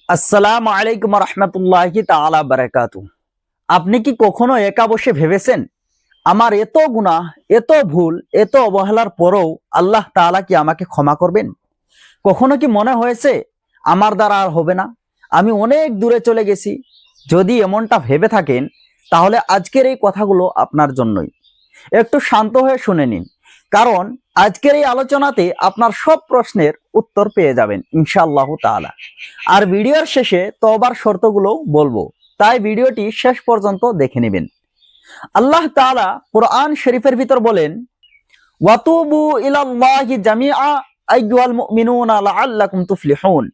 আসসালামু আলাইকুম রহমতুল্লাহি তাআলা বারাকাতু। আপনি কি কখনো একা বসে ভেবেছেন আমার এত গুনাহ, এত ভুল, এত অবহেলার পরেও আল্লাহ তাআলা কি আমাকে ক্ষমা করবেন? কখনো কি মনে হয়েছে আমার দ্বারা আর হবে না, আমি অনেক দূরে চলে গেছি? যদি এমনটা ভেবে থাকেন তাহলে আজকের এই কথাগুলো আপনার জন্যই। একটু শান্ত হয়ে শুনে নিন, কারণ আজকের এই আলোচনাতে আপনার সব প্রশ্নের উত্তর পেয়ে যাবেন ইনশাআল্লাহ তাআলা। আর ভিডিওর শেষে তওবার শর্তগুলো বলবো, তাই ভিডিওটি শেষ পর্যন্ত দেখে নেবেন। আল্লাহ তাআলা কোরআন শরীফের ভিতর বলেন, ওয়াতুবু ইলাল্লাহি জামিআ আইয়ুহাল মুমিনুনা লাআল্লাকুম তুফলিহুন।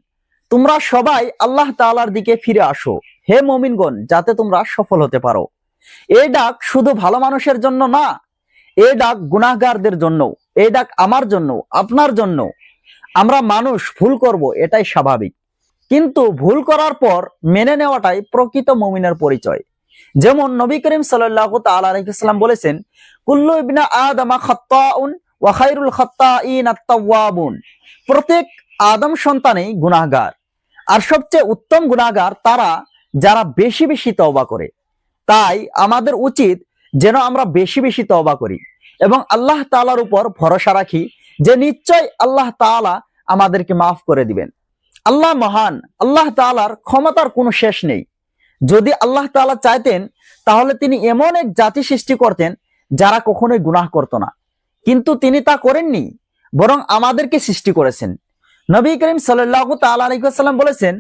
তোমরা সবাই আল্লাহ তাআলার দিকে ফিরে আসো হে মুমিনগণ, যাতে তোমরা সফল হতে পারো। এই ডাক শুধু ভালো মানুষের জন্য না, এই ডাক গুনাহগারদের জন্য, এই ডাক আমার জন্য, আপনার জন্য। আমরা মানুষ ভুল করব, এটাই স্বাভাবিক, কিন্তু ভুল করার পর মেনে নেওয়াটাই প্রকৃত মুমিনের পরিচয়। যেমন নবী করিম সাল্লাল্লাহু তাআলা আলাইহি ওয়াসাল্লাম বলেছেন, কুল্লু ইবনা আদমা খাত্তাউন ওয়া খায়রুল খাত্তাইন আত-তাওয়াবুন। প্রত্যেক আদম সন্তানই গুনাহগার, আর সবচেয়ে উত্তম গুনাহগার তারা যারা বেশি বেশি তওবা করে। তাই আমাদের উচিত যেন আমরা বেশি বেশি তওবা করি এবং আল্লাহ তাআলার উপর ভরসা রাখি যে নিশ্চয় আল্লাহ তাআলা আমাদেরকে মাফ করে দিবেন। আল্লাহ মহান, আল্লাহ তাআলার ক্ষমতার কোনো শেষ নেই। যদি আল্লাহ তাআলা চাইতেন তাহলে তিনি এমন এক জাতি সৃষ্টি করতেন যারা কখনোই গুনাহ করত না, কিন্তু তিনি তা করেননি, বরং আমাদেরকে সৃষ্টি করেছেন। নবী করিম সাল্লাল্লাহু তাআলা আলাইহি ওয়াসাল্লাম বলেছেন,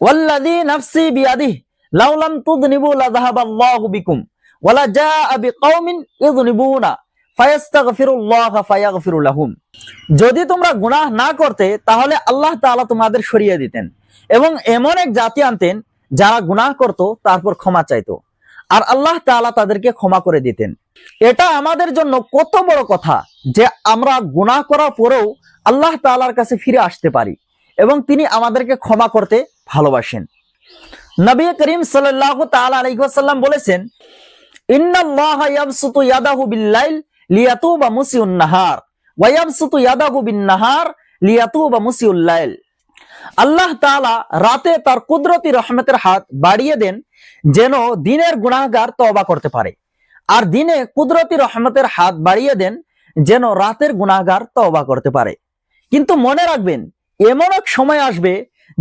ওয়াল্লাযী নাফসি বিয়াদিহি লাউ লাম তুযনিবু লাযাহাবাল্লাহু বিকুম ওয়ালা জাআ বিকাউমিন ইযনিবুনা ফায়াস্তাগফিরুল্লাহ ফায়াগফিরু লাহুম। যদি তোমরা গুনাহ না করতে তাহলে আল্লাহ তাআলা তোমাদের সরিয়ে দিতেন এবং এমন এক জাতি আনতেন যারা গুনাহ করত তারপর ক্ষমা চাইতো, আর আল্লাহ তাআলা তাদেরকে ক্ষমা করে দিতেন। এটা আমাদের জন্য কত বড় কথা যে আমরা গুনাহ করার পরেও আল্লাহ তাআলার কাছে ফিরে আসতে পারি এবং তিনি আমাদেরকে ক্ষমা করতে ভালোবাসেন। নবী করিম সাল্লাল্লাহু তাআলা আলাইহি ওয়াসাল্লাম বলেছেন, ইন্নাল্লাহা ইয়াবসুতু ইয়াদাহু বিল-লাইল লিয়াতুবা মুসিউন নাহার ওয়া ইয়াবসুতু ইয়াদাহু বিন-নাহার লিয়াতুবা মুসিউল লাইল। আল্লাহ তাআলা রাতে তার কুদরতি রহমতের হাত বাড়িয়ে দেন যেন দিনের গুনাহগার তওবা করতে পারে, আর দিনে কুদরতি রহমতের হাত বাড়িয়ে দেন যেন রাতের গুনাহগার তওবা করতে পারে। কিন্তু মনে রাখবেন, এমন এক সময় আসবে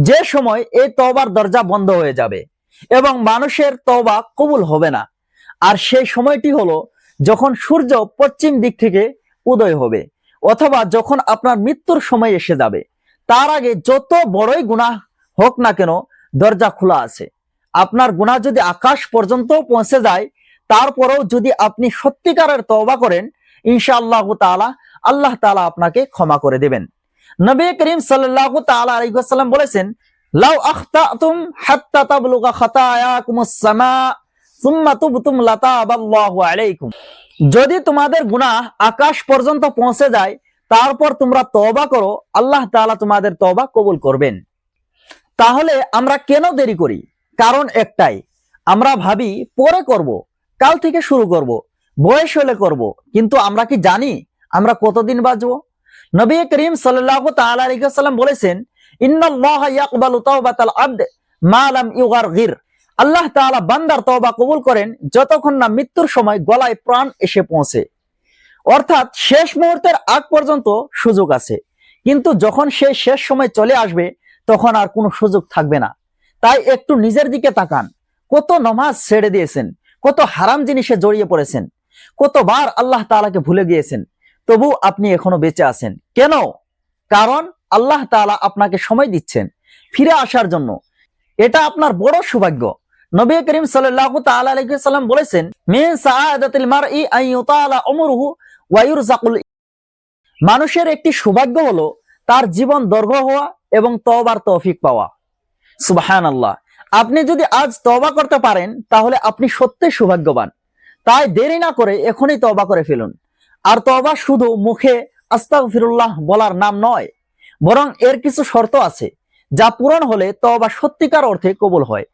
যে সময় এই তওবার দরজা বন্ধ হয়ে যাবে এবং মানুষের তওবা কবুল হবে না। আর সেই সময়টি হলো যখন সূর্য পশ্চিম দিক থেকে উদয় হবে, অথবা যখন আপনার মৃত্যুর সময় এসে যাবে। তার আগে যত বড়ই গুনাহ হোক না কেন, দরজা খোলা আছে। আপনার গুনাহ যদি আকাশ পর্যন্ত পৌঁছে যায়, তারপরেও যদি আপনি সত্যিকারের তওবা করেন, ইনশাআল্লাহ তাআলা আল্লাহ তাআলা আপনাকে ক্ষমা করে দেবেন। নবী করিম সাল্লাল্লাহু তাআলা আলাইহি ওয়াসাল্লাম বলেছেন, লাউ আখতাতুম হাত্তা তাবলুগা খাতায়াকুমুস সামা সুম্মা তুবতুম লাতাবাল্লাহু আলাইকুম। যদি তোমাদের গুনাহ আকাশ পর্যন্ত পৌঁছে যায়, তারপর তোমরা তওবা করো, আল্লাহ তাআলা তোমাদের তওবা কবুল করবেন। তাহলে আমরা কেন দেরি করি? কারণ একটাই, আমরা ভাবি পরে করব, কাল থেকে শুরু করব, বয়স হলে করব, কিন্তু আমরা কি জানি আমরা কতদিন বাঁচবো? নবী করিম সাল্লাল্লাহু তাআলা আলাইহি ওয়াসাল্লাম বলেছেন, ইন্নাল্লাহা ইয়াকবালু তাওবাতাল আবদ মা লাম ইউগারগির। আল্লাহ তাআলা বান্দার তওবা কবুল করেন যতক্ষণ না মৃত্যুর সময় গলায় প্রাণ এসে পৌঁছে। অর্থাৎ শেষ মুহূর্তের আগ পর্যন্ত সুযোগ আছে, কিন্তু যখন সেই শেষ সময় চলে আসবে তখন আর কোনো সুযোগ থাকবে না। তাই একটু নিজের দিকে তাকান। কত নামাজ ছেড়ে দিয়েছেন, কত হারাম জিনিসে জড়িয়ে পড়েছেন, কতবার আল্লাহ তাআলাকে ভুলে গিয়েছেন, তবু আপনি এখনো বেঁচে আছেন। কেন? কারণ আল্লাহ তাআলা আপনাকে সময় দিচ্ছেন ফিরে আসার জন্য। এটা আপনার বড় সৌভাগ্য। নবী করিম সাল্লাল্লাহু তাআলা আলাইহি ওয়াসাল্লাম বলেছেন, মিন সাআদাতিল মারই আন ইউতালা উমরুহু ওয়া ইরযাকুল। মানুষের একটি সৌভাগ্য হলো তার জীবন দীর্ঘ হওয়া এবং তওবার তৌফিক পাওয়া। সুবহানাল্লাহ। আপনি যদি আজ তওবা করতে পারেন তাহলে আপনি সত্যিই সৌভাগ্যবান। তাই দেরি না করে এখনই তওবা করে ফেলুন। আর তওবা শুধু মুখে আস্তাগফিরুল্লাহ বলার নাম নয়, বরং এর কিছু শর্ত আছে যা পূরণ হলে তওবা সত্যিকার অর্থে কবুল হয়।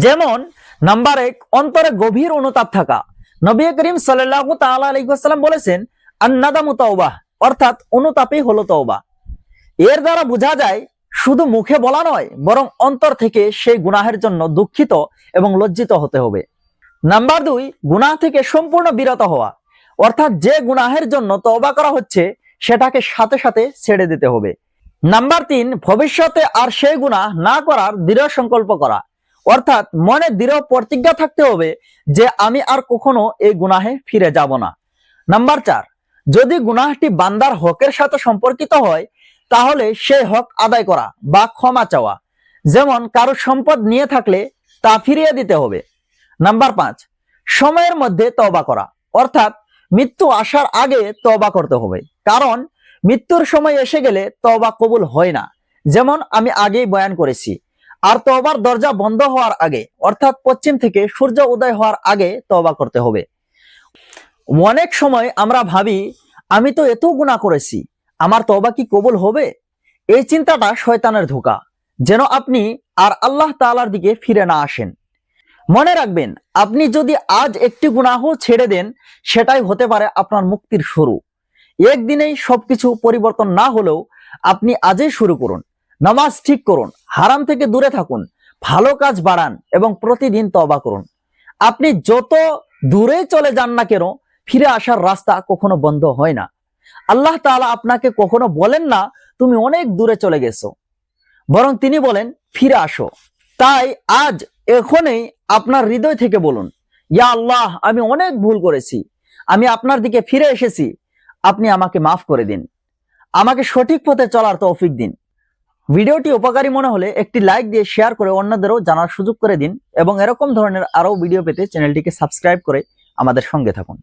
যেমন নাম্বার 1, অন্তরে গভীর অনুতাপ থাকা। নবী করিম সাল্লাল্লাহু তাআলা আলাইহি ওয়াসাল্লাম বলেছেন, আন-নাদামু তাওবাহ, অর্থাৎ অনুতাপই হলো তওবা। এর দ্বারা বোঝা যায় শুধু মুখে বলা নয়, বরং অন্তর থেকে সেই গুনাহের জন্য দুঃখিত এবং লজ্জিত হতে হবে। নাম্বার 2, গুনাহ থেকে সম্পূর্ণ বিরত হওয়া, অর্থাৎ যে গুনাহের জন্য তওবা করা হচ্ছে সেটাকে সাথে সাথে ছেড়ে দিতে হবে। নাম্বার 3, ভবিষ্যতে আর সেই গুনাহ না করার দৃঢ় সংকল্প করা, অর্থাৎ মনে দৃঢ় প্রতিজ্ঞা থাকতে হবে যে আমি আর কখনো এই গুনাহে ফিরে যাব না। নাম্বার 4, যদি গুনাহটি বান্দার হকের সাথে সম্পর্কিত হয় তাহলে সেই হক আদায় করা বা ক্ষমা চাওয়া, যেমন কারো সম্পদ নিয়ে থাকলে তা ফিরিয়ে দিতে হবে। নাম্বার 5, সময়ের মধ্যে তওবা করা, অর্থাৎ মৃত্যু আসার আগে তওবা করতে হবে, কারণ মৃত্যুর সময় এসে গেলে তওবা কবুল হয় না, যেমন আমি আগেই বয়ান করেছি। আর তওবার দরজা বন্ধ হওয়ার আগে, অর্থাৎ পশ্চিম থেকে সূর্য উদয় হওয়ার আগে তওবা করতে হবে। অনেক সময় আমরা ভাবি আমি তো এত গুনাহ করেছি, আমার তওবা কি কবুল হবে? এই চিন্তাটা শয়তানের ধোঁকা, যেন আপনি আর আল্লাহ তাআলার দিকে ফিরে না আসেন। মনে রাখবেন, আপনি যদি আজ একটি গুনাহ ছেড়ে দেন সেটাই হতে পারে আপনার মুক্তির শুরু। একদিনেই সবকিছু পরিবর্তন না হলেও আপনি আজই শুরু করুন। নামাজ ঠিক করুন, হারাম থেকে দূরে থাকুন, ভালো কাজ বাড়ান এবং প্রতিদিন তওবা করুন। আপনি যত দূরে চলে যান না কেন, ফিরে আসার রাস্তা কখনো বন্ধ হয় না। আল্লাহ তাআলা আপনাকে কখনো বলেন না তুমি অনেক দূরে চলে গেছো, বরং তিনি বলেন ফিরে আসো। তাই আজ এখনই আপনার হৃদয় থেকে বলুন, ইয়া আল্লাহ, আমি অনেক ভুল করেছি, আমি আপনার দিকে ফিরে এসেছি, আপনি আমাকে মাফ করে দিন, আমাকে সঠিক পথে চলার তৌফিক দিন। ভিডিওটি উপকারী মনে হলে একটি লাইক দিয়ে শেয়ার করে অন্যদেরও জানার সুযোগ করে দিন এবং এরকম ধরনের আরো ভিডিও পেতে চ্যানেলটিকে সাবস্ক্রাইব করে আমাদের সঙ্গে থাকুন।